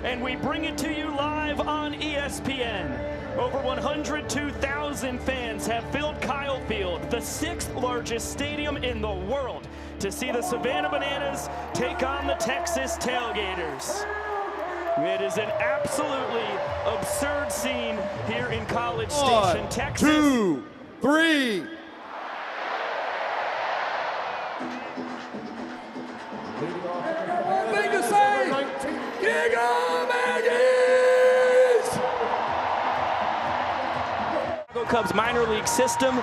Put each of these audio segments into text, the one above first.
and we bring it to you live on ESPN. Over 102,000 fans have filled Kyle Field, the 6th largest stadium in the world, to see the Savannah Bananas take on the Texas Tailgaters. It is an absolutely absurd scene here in College Station, Texas. 1, 2, 3. One thing to say, King of Aggies! Cubs minor league system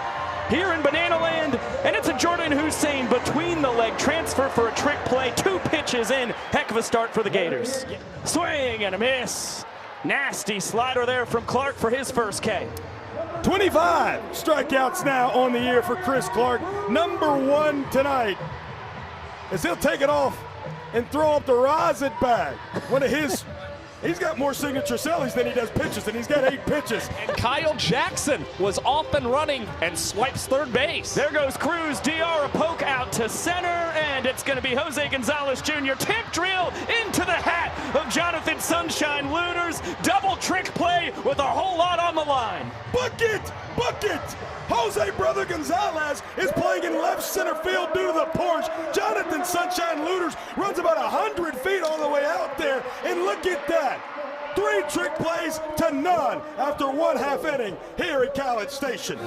here in Banana Land, and it's a Jordan Hussein between the leg transfer for a trick play. 2 pitches in. Heck of a start for the Gators. Swing and a miss. Nasty slider there from Clark for his first K. 25 strikeouts now on the year for Chris Clark. Number 1 tonight, as he'll take it off and throw up the rosin bag. One of his, he's got more signature sellies than he does pitches, and he's got 8 pitches. And Kyle Jackson was off and running and swipes third base. There goes Cruz. DR a poke out to center, and it's going to be Jose Gonzalez Jr. Tip drill into the hat of Jonathan Sunshine Looters. Double trick play with a whole lot on the line. Bucket! Bucket! Jose Brother Gonzalez is playing in left center field due to the porch. Jonathan Sunshine Looters runs about 100 feet all the way out there, and look at that. 3 trick plays to none after 1/2 inning here at College Station.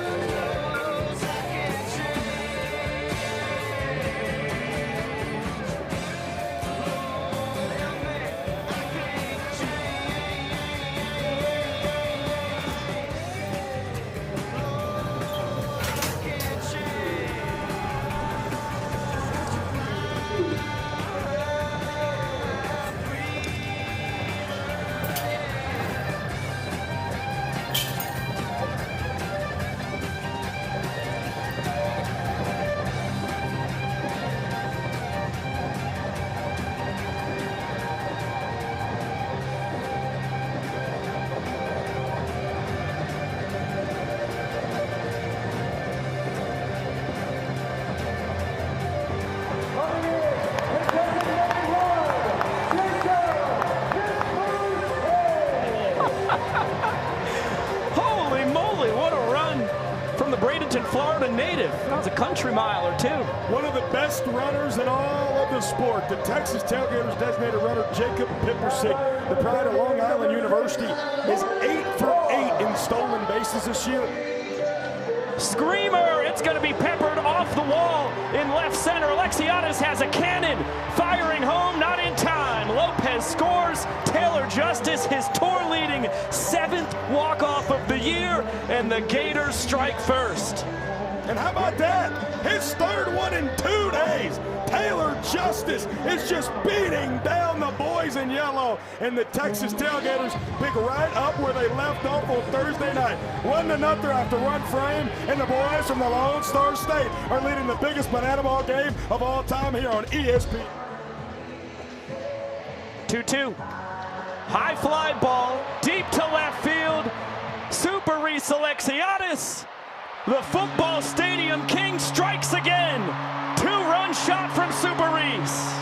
Holy moly, what a run from the Bradenton, Florida native. That's a country mile or 2. One of the best runners in all of the sport, the Texas Tailgaters designated runner Jacob Pippersick, the pride of Long Island University, is 8 for 8 in stolen bases this year. Screamer, it's going to be peppered off the wall in left center. Alexiadis has a cannon, firing home, not in time. Lopez scores. Taylor Justice, his tour-leading 7th walk-off of the year, and the Gators strike first. And how about that? His 3rd one in 2 days. Taylor Justice is just beating down the boys in yellow, and the Texas Tailgators pick right up where they left off on Thursday night. 1-0 after 1 frame, and the boys from the Lone Star State are leading the biggest banana ball game of all time here on ESPN. 2-2. High fly ball, deep to left field. Super Reese Alexiadis. The football stadium king strikes again. 2-run shot from Super Reese.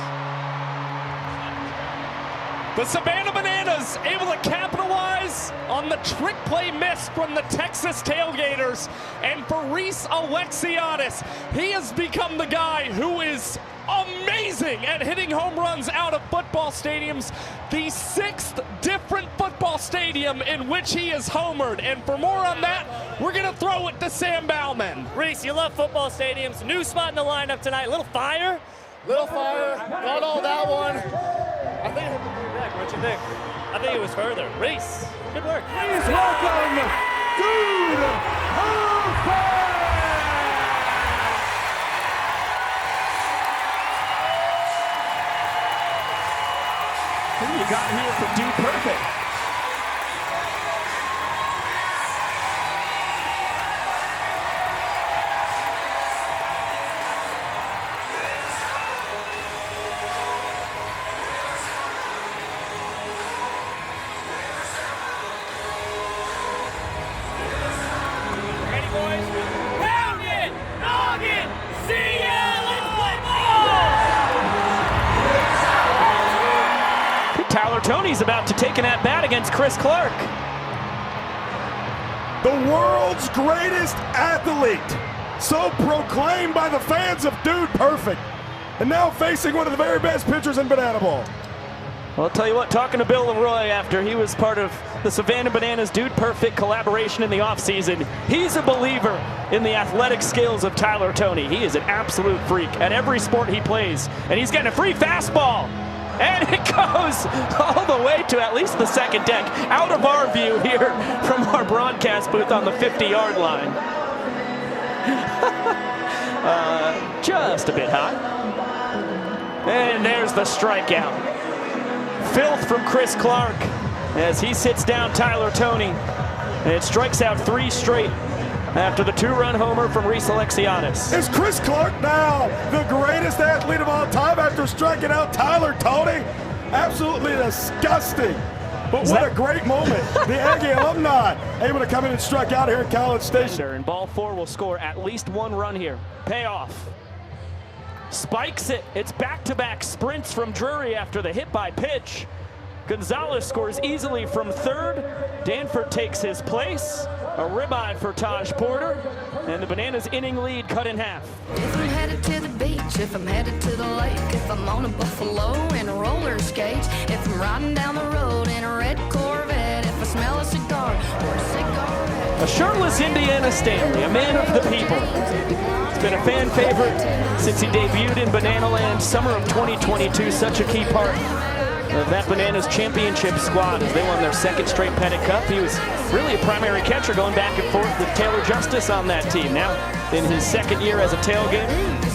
The Savannah Bananas able to capitalize on the trick play miss from the Texas Tailgaters. And for Reese Alexiadis, he has become the guy who is amazing at hitting home runs out of football stadiums. The 6th different football stadium in which he is homered. And for more on that, we're going to throw it to Sam Bauman. Reese, you love football stadiums. New spot in the lineup tonight. Little fire? Little fire. Got all that one. I think what you think? I think it was further. Reese, good work. Please welcome Dude Perfect! Who you got here for Dude Perfect? Ready, boys? Pound it! Noggin! See ya! Let's play ball! Tyler Tony's about to take an at-bat against Chris Clark. The world's greatest athlete, so proclaimed by the fans of Dude Perfect, and now facing one of the very best pitchers in Banana Ball. Well, I'll tell you what, talking to Bill Leroy after he was part of the Savannah Bananas Dude Perfect collaboration in the offseason, he's a believer in the athletic skills of Tyler Toney. He is an absolute freak at every sport he plays, and he's getting a free fastball. And it goes all the way to at least the second deck, out of our view here from our broadcast booth on the 50-yard line. Just a bit high. And there's the strikeout. Filth from Chris Clark as he sits down Tyler Toney, and it strikes out 3 straight after the 2-run homer from Reese Alexiadis. Is Chris Clark now the greatest athlete of all time after striking out Tyler Toney? Absolutely disgusting. But what a great moment. The Aggie alumni able to come in and strike out here at College Station. And ball 4 will score at least 1 run here. Payoff. Spikes it. It's back-to-back sprints from Drury after the hit by pitch. Gonzalez scores easily from third. Danford takes his place. A ribeye for Taj Porter. And the Bananas inning lead cut in half. If I'm headed to the beach, if I'm headed to the lake, if I'm on a buffalo in roller skates, if I'm riding down the road in a red Corvette, if I smell a cigar or a cigarette. A shirtless Indiana Stanley, a man of the people. He's been a fan favorite since he debuted in Banana Land summer of 2022. Such a key part of that Bananas championship squad as they won their 2nd straight Pettit Cup. He was really a primary catcher going back and forth with Taylor Justice on that team. Now in his 2nd year as a tailgater.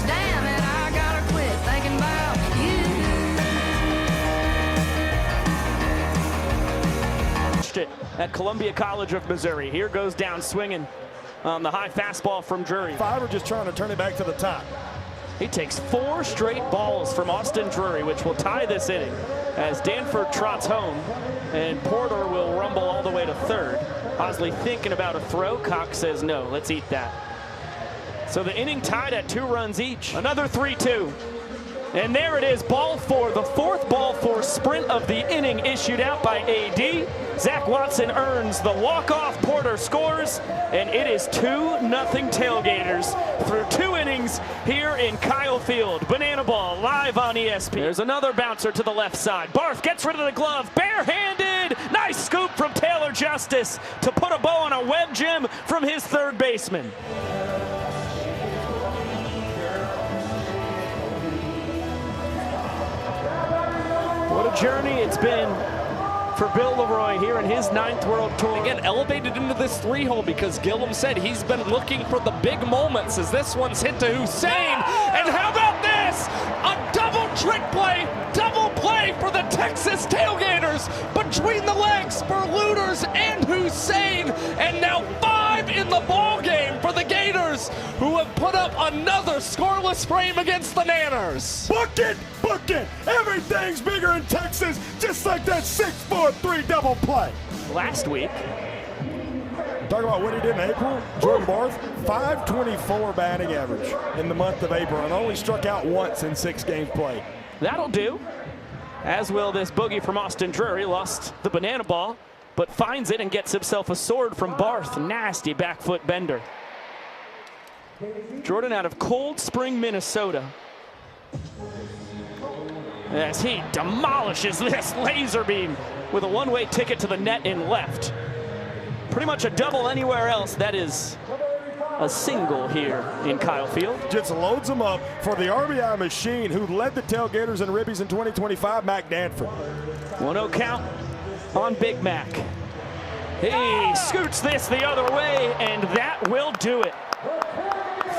Damn it, I gotta quit thinking about you. At Columbia College of Missouri. Here goes down swinging on the high fastball from Drury. Fiver just trying to turn it back to the top. He takes 4 straight balls from Austin Drury, which will tie this inning as Danford trots home and Porter will rumble all the way to third. Hosley thinking about a throw. Cox says no, let's eat that. So the inning tied at 2 runs each. Another 3-2. And there it is, ball 4, the 4th ball 4 sprint of the inning issued out by AD. Zach Watson earns the walk-off, Porter scores, and it is 2-0 Tailgaters through 2 innings here in Kyle Field. Banana Ball live on ESPN. There's another bouncer to the left side. Barth gets rid of the glove, barehanded. Nice scoop from Taylor Justice to put a bow on a web gem from his 3rd baseman. What a journey it's been for Bill Leroy here in his 9th World Tour. Again, elevated into this 3-hole because Gillum said he's been looking for the big moments as this one's hit to Hussein. And how about this? A double trick play, double play for the Texas Tailgaters between the legs for Looters and Hussein. And now 5 in the ball game for the Gators, who have put up another scoreless frame against the Nanners. Book it! Book it! Everything's bigger in Texas, just like that 6-4-3 double play. Last week, talk about what he did in April. Jordan Barth, 524 batting average in the month of April and only struck out once in 6 games played. that'll do. As will this boogie from Austin Drury. Lost the banana ball, but finds it and gets himself a sword from Barth. Nasty back foot bender. Jordan out of Cold Spring, Minnesota, as he demolishes this laser beam with a one-way ticket to the net in left. Pretty much a double anywhere else. That is a single here in Kyle Field. Just loads them up for the RBI machine who led the Tailgaters and Ribbies in 2025, Mac Danford. 1-0 count on Big Mac. He scoots this the other way, and that will do it.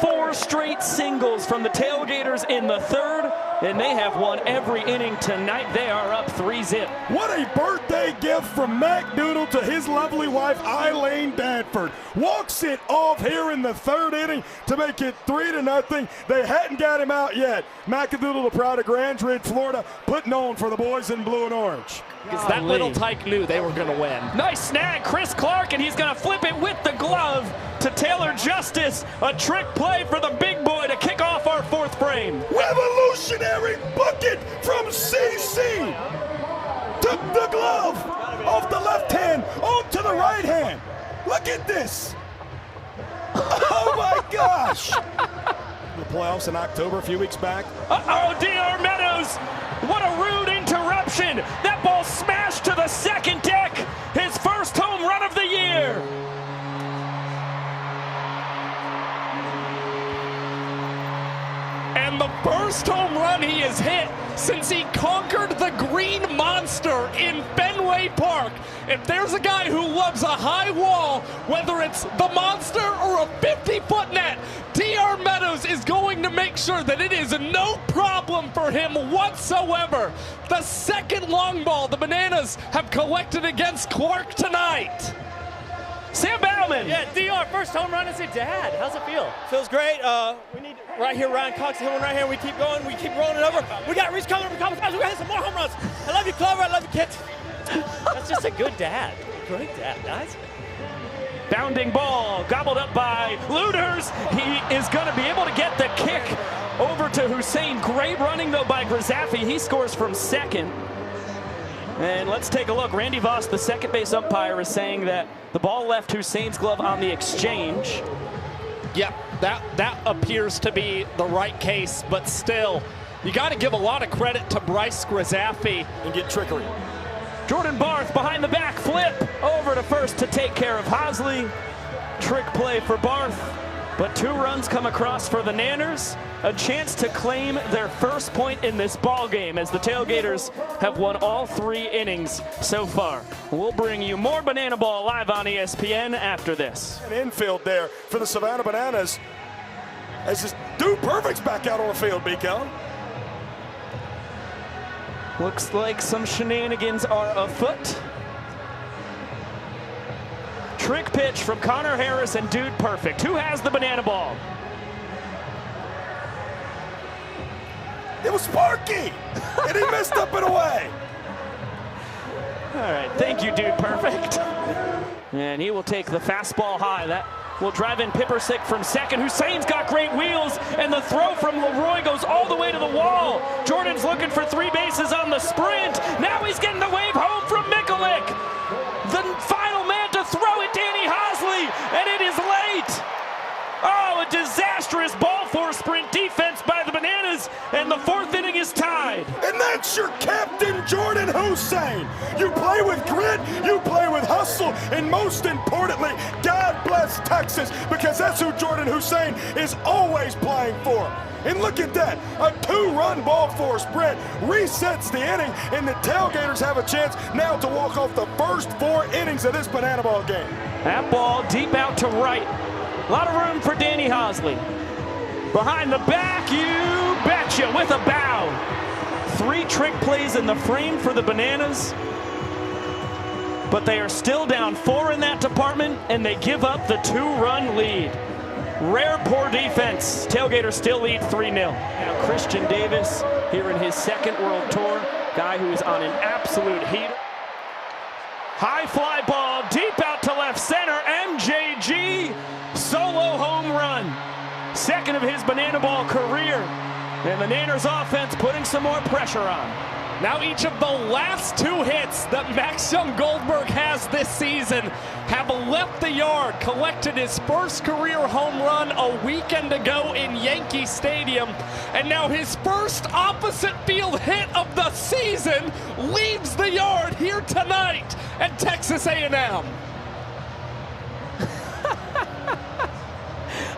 4 straight singles from the Tailgaters in the third, and they have won every inning tonight. They are up 3-zip. What a birthday gift from Mac Doodle to his lovely wife, Eileen Danford. Walks it off here in the third inning to make it 3-0. They hadn't got him out yet. Macadoodle, the pride of Grand Ridge, Florida, putting on for the boys in blue and orange. Because that little tyke knew they were going to win. Nice snag, Chris Clark, and he's going to flip it with the glove to Taylor Justice. A trick play for the big boy to kick off our fourth frame. Revolutionary bucket from CC. Took the Look at this. Oh my gosh. The playoffs in October a few weeks back. Uh-oh, DR Meadows. What a rude interruption. That ball smashed to the second deck. His first home run of the year. And the first home run he has hit since he conquered the Green Monster in Fenway Park. If there's a guy who loves a high wall, whether it's the Monster or a 50-foot net, DR Meadows is going to make sure that it is no problem for him whatsoever. The second long ball the Bananas have collected against Clark tonight. Sam Bauman. Yeah, DR, first home run as a dad. How's it feel? Feels great. We need right here, Ryan Cox hit one right here. We keep going. We keep rolling it over. We got Reese coming over. We got to hit some more home runs. I love you, Clover. I love you, kids. That's just a good dad. Great dad, guys. Bounding ball, gobbled up by Looters. He is going to be able to get the kick over to Hussein. Great running, though, by Grizafi. He scores from second. And let's take a look. Randy Voss, the second base umpire, is saying that the ball left Hussein's glove on the exchange. Yep, that appears to be the right case, but still, you got to give a lot of credit to Bryce Grizafi. And get trickery. Jordan Barth behind the back flip over to first to take care of Hosley. Trick play for Barth, but 2 runs come across for the Nanners. A chance to claim their first point in this ball game as the Tailgaters have won all 3 innings so far. We'll bring you more Banana Ball live on ESPN after this. An infield there for the Savannah Bananas as this Dude Perfect's back out on the field, B-Cal. Looks like some shenanigans are afoot. Trick pitch from Connor Harris and Dude Perfect. Who has the banana ball? It was Sparky, and he messed up and away. All right, thank you, Dude Perfect. And he will take the fastball high. That will drive in Pippersick from second. Hussein's got great wheels, and the throw from Leroy goes all the way to the wall. Jordan's looking for 3 bases on the sprint. Now he's getting the wave home from Mikulik. The final man to throw it, Danny Hosley, and it is late. Oh, a disastrous ball four sprint defense by the Bananas, and the 4th inning is tied. And that's your captain, Jordan Hussein. You play with grit, you play with hustle, and most importantly, God bless Texas, because that's who Jordan Hussein is always playing for. And look at that, a 2-run ball four sprint resets the inning, and the Tailgaters have a chance now to walk off the first 4 innings of this banana ball game. That ball deep out to right. A lot of room for Danny Hosley. Behind the back, you betcha, with a bow. 3 trick plays in the frame for the Bananas, but they are still down 4 in that department, and they give up the 2-run lead. Rare poor defense. Tailgaters still lead 3-0. Now Christian Davis here in his 2nd World Tour, guy who is on an absolute heater. High fly ball deep out to left center. MJG solo home run. 2nd of his banana ball career. And the Nanners offense putting some more pressure on. Now each of the last 2 hits that Max Young Goldberg has this season have left the yard, collected his first career home run a weekend ago in Yankee Stadium, and now his first opposite field hit of the season leaves the yard here tonight at Texas A&M.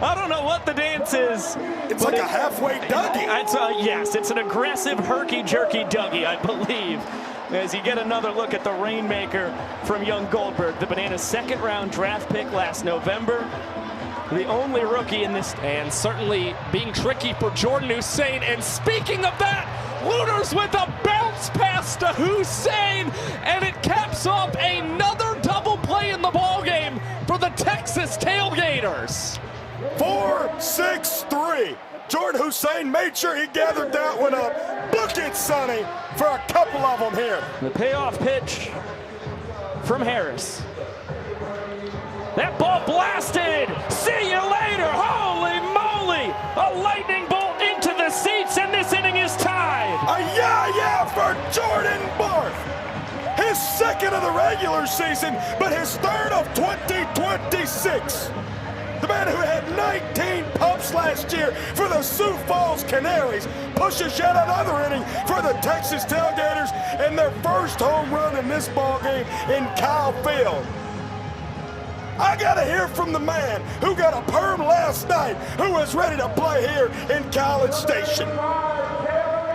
I don't know what the dance is. It's like a halfway Dougie. Yes, it's an aggressive herky-jerky Dougie, I believe. As you get another look at the Rainmaker from Young Goldberg, the Bananas' 2nd-round draft pick last November. The only rookie in this. And certainly being tricky for Jordan Hussein. And speaking of that, Looters with a bounce pass to Hussein, and it caps off another double play in the ballgame for the Texas Tailgaters. 4-6-3. Jordan Hussein made sure he gathered that one up. Book it, Sonny, for a couple of them here. The payoff pitch from Harris. That ball blasted. See you later. Holy moly. A lightning bolt into the seats, and this inning is tied. A yeah for Jordan Barth. His 2nd second of the regular season, but his third of 2026. The man who had 19 pumps last year for the Sioux Falls Canaries pushes yet another inning for the Texas Tailgaters and their first home run in this ballgame in Kyle Field. I gotta hear from the man who got a perm last night, who was ready to play here in College Station.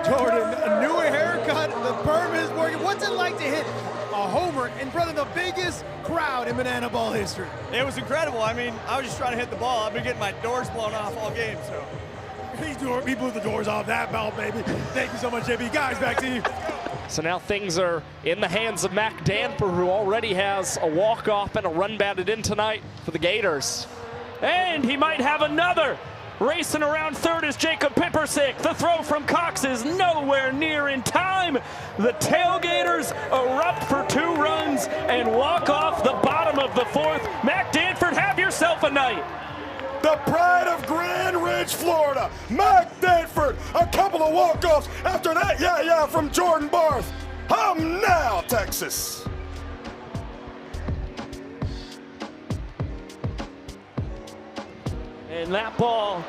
Jordan, a new haircut, the perm is working. What's it like to hit a homer in front of the biggest crowd in banana ball history? It was incredible. I mean, I was just trying to hit the ball. I've been getting my doors blown off all game, so. He blew the doors off that ball, baby. Thank you so much, JB. Guys, back to you. So now things are in the hands of Mac Danfer, who already has a walk-off and a run batted in tonight for the Gators. And he might have another. Racing around third is Jacob Pippersick. The throw from Cox is nowhere near in time. The Tailgaters erupt for 2 runs and walk off the bottom of the 4th. Mac Danford, have yourself a night. The pride of Grand Ridge, Florida, Mac Danford, a couple of walk-offs after that yeah from Jordan Barth. Hum now, Texas. And that ball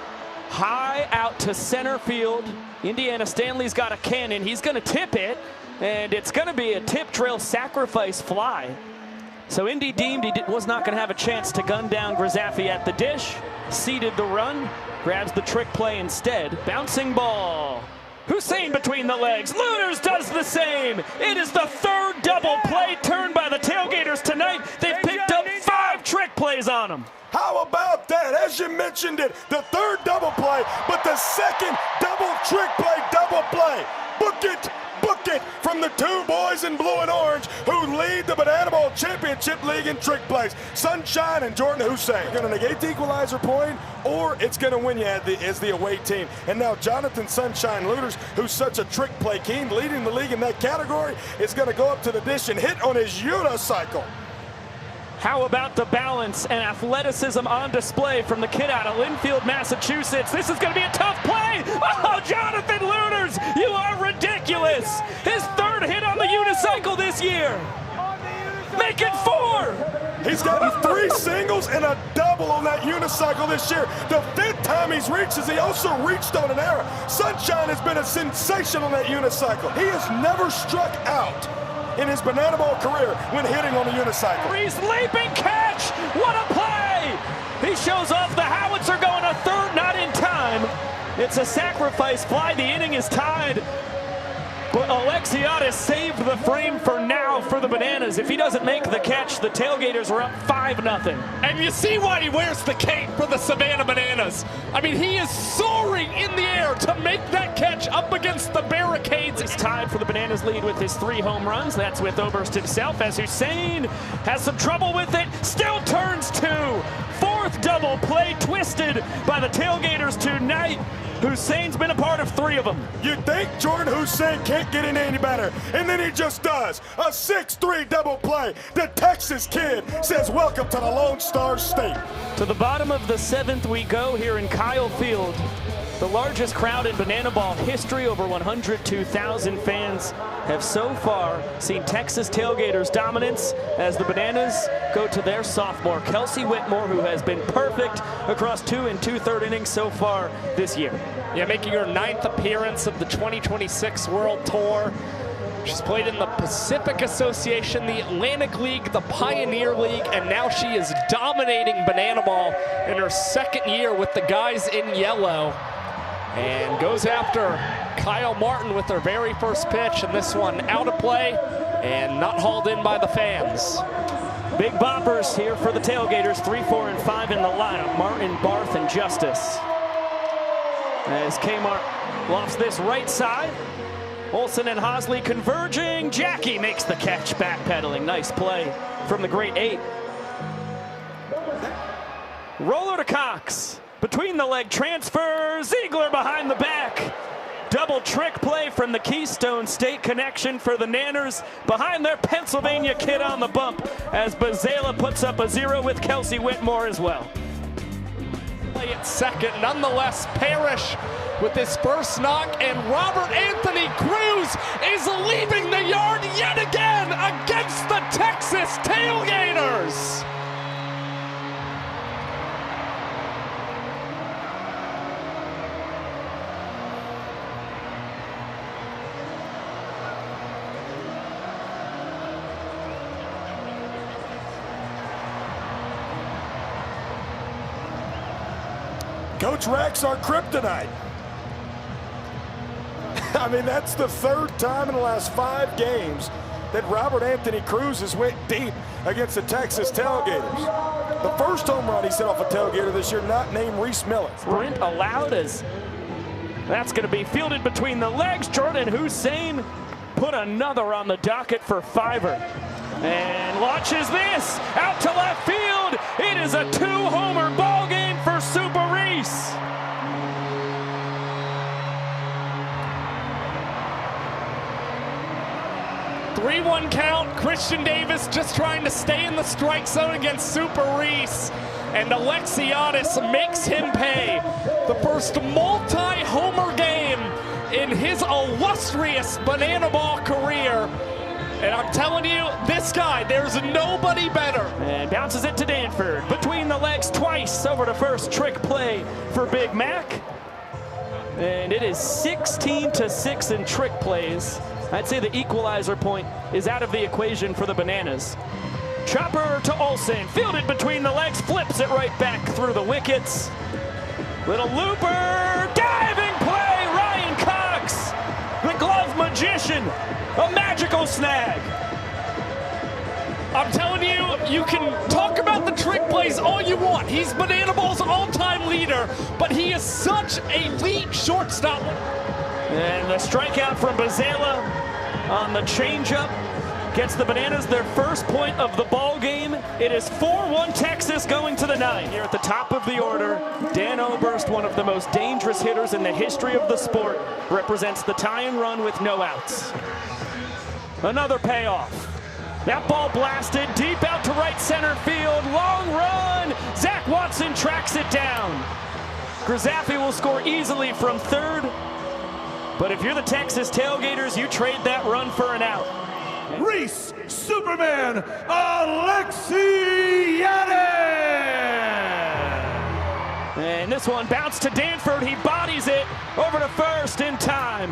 high out to center field. Indiana Stanley's got a cannon. He's going to tip it, and it's going to be a tip trail sacrifice fly. So Indy deemed he was not going to have a chance to gun down Grisaffi at the dish. Seeded the run, grabs the trick play instead. Bouncing ball. Hussein between the legs. Lunars does the same. It is the 3rd double play turned by the Tailgaters tonight. They've picked up 5 trick plays on them. How about that? As you mentioned it, the 3rd double play, but the 2nd double trick play, double play. Book it from the 2 boys in blue and orange who lead the Banana Bowl Championship League in trick plays. Sunshine and Jordan Hussein. Going to negate the equalizer point, or it's going to win you as the away team. And now Jonathan Sunshine Looters, who's such a trick play king, leading the league in that category, is going to go up to the dish and hit on his unicycle. How about the balance and athleticism on display from the kid out of Linfield, Massachusetts? This is going to be a tough play. Oh, Jonathan Lunars, you are ridiculous. His 3rd hit on the unicycle this year. Make it 4. He's gotten 3 singles and a double on that unicycle this year. The 5th time he's reached is he also reached on an error. Sunshine has been a sensation on that unicycle. He has never struck out in his Banana Bowl career when hitting on a unicycle. Reese leaping catch. What a play. He shows off the howitzer going a 3rd, not in time. It's a sacrifice fly. The inning is tied. But Alexiadis saved the frame for now for the Bananas. If he doesn't make the catch, the Tailgaters are up 5-0. And you see why he wears the cape for the Savannah Bananas. I mean, he is soaring in the air to make that catch up against the barricades. He's tied for the Bananas lead with his 3 home runs. That's with Oberst himself, as Hussein has some trouble with it. Still turns 2. 4th double play twisted by the Tailgaters tonight. Hussein's been a part of 3 of them. You think Jordan Hussein can't get any better, and then he just does. A 6-3 double play. The Texas kid says welcome to the Lone Star State. To the bottom of the 7th we go here in Kyle Field. The largest crowd in Banana Ball history, over 102,000 fans, have so far seen Texas Tailgaters dominance as the Bananas go to their sophomore, Kelsey Whitmore, who has been perfect across 2 2/3 innings so far this year. Yeah, making her 9th appearance of the 2026 World Tour. She's played in the Pacific Association, the Atlantic League, the Pioneer League, and now she is dominating Banana Ball in her 2nd year with the guys in yellow. And goes after Kyle Martin with her very first pitch, and this one out of play and not hauled in by the fans. Big boppers here for the Tailgaters, 3, 4, and 5 in the lineup. Martin, Barth, and Justice. As Kmart lofts this right side. Olsen and Hosley converging. Jackie makes the catch, backpedaling. Nice play from the great 8. Roller to Cox. Between the leg transfer, Ziegler behind the back. Double trick play from the Keystone State connection for the Nanners behind their Pennsylvania kid on the bump as Bazela puts up a 0 with Kelsey Whitmore as well. Play at 2nd, nonetheless, Parrish with his first knock, and Robert Anthony Cruz is leaving the yard yet again against the Texas Tailgaters. Coach Rex, our kryptonite. I mean, that's the third time in the last 5 games that Robert Anthony Cruz has went deep against the Texas Tailgaters. The first home run he set off a Tailgater this year, not named Reese Miller. Sprint allowed as that's going to be fielded between the legs. Jordan Hussein put another on the docket for Fiverr. And launches this out to left field. It is a 2-homer ball game for Super Reese. Three-one count. Christian Davis just trying to stay in the strike zone against Super Reese. And Alexiadis makes him pay. The first multi-homer game in his illustrious banana ball career. And I'm telling you, this guy, there's nobody better. And bounces it to Danford. Between the legs twice over to first. Trick play for Big Mac. And it is 16-6 in trick plays. I'd say the equalizer point is out of the equation for the Bananas. Chopper to Olsen. Fielded between the legs. Flips it right back through the wickets. Little looper. Diving play. Ryan Cox. The glove magician. A magical snag. I'm telling you, you can talk about the trick plays all you want. He's Banana Ball's all-time leader, but he is such a elite shortstop. And the strikeout from Bazela on the changeup gets the Bananas their first point of the ball game. It is 4-1 Texas going to the 9th. Here at the top of the order, Dan Oberst, one of the most dangerous hitters in the history of the sport, represents the tying run with no outs. Another payoff. That ball blasted deep out to right center field. Long run. Zach Watson tracks it down. Grizzaffi will score easily from third. But if you're the Texas Tailgaters, you trade that run for an out. Reese Superman Alexiadis! And this one bounced to Danford. He bodies it over to first in time.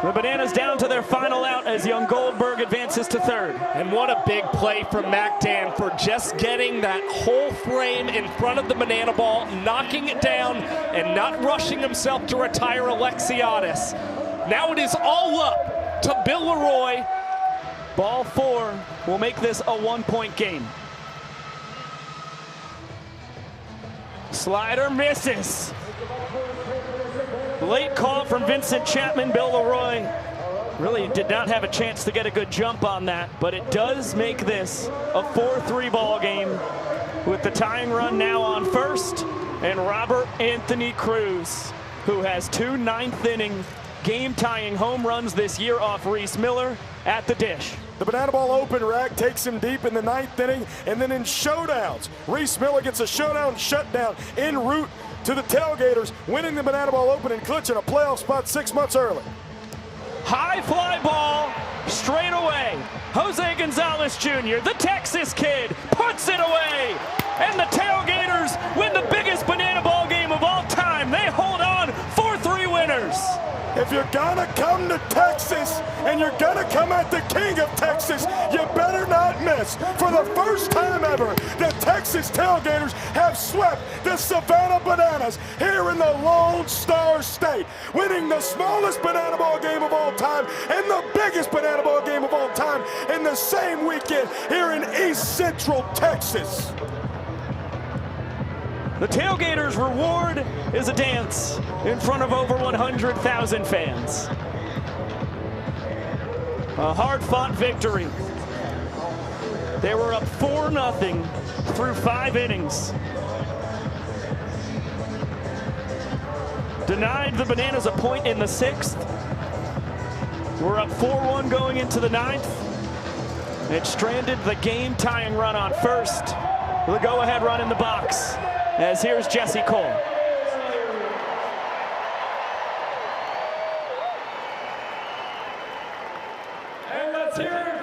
The Bananas down to their final out as young Goldberg advances to third. And what a big play from Mac Danford, just getting that whole frame in front of the banana ball, knocking it down, and not rushing himself to retire Alexiadis. Now it is all up to Bill Leroy. Ball 4 will make this a 1-point game. Slider misses. Late call from Vincent Chapman. Bill Leroy really did not have a chance to get a good jump on that, but it does make this a 4-3 ball game with the tying run now on first and Robert Anthony Cruz, who has 2 9th-inning game-tying home runs this year off Reese Miller at the dish. The banana ball open rack takes him deep in the 9th inning, and then in showdowns, Reese Miller gets a showdown shutdown en route to the Tailgaters, winning the banana ball open and clinching a playoff spot 6 months early. High fly ball, straight away. Jose Gonzalez Jr., the Texas kid, puts it away. And the Tailgaters win the biggest banana ball game of all time. They hold on, 4-3 winners. If you're gonna come to Texas and you're gonna come at the king of Texas, you better not miss. For the first time ever, the Texas Tailgaters have swept the Savannah Bananas here in the Lone Star State, winning the smallest banana ball game of all time and the biggest banana ball game of all time in the same weekend here in East Central Texas. The Tailgaters' reward is a dance in front of over 100,000 fans. A hard-fought victory. They were up 4-0 through 5 innings. Denied the Bananas a point in the 6th. We're up 4-1 going into the 9th. It stranded the game-tying run on first. The go-ahead run in the box. As here's Jesse Cole. And let's hear it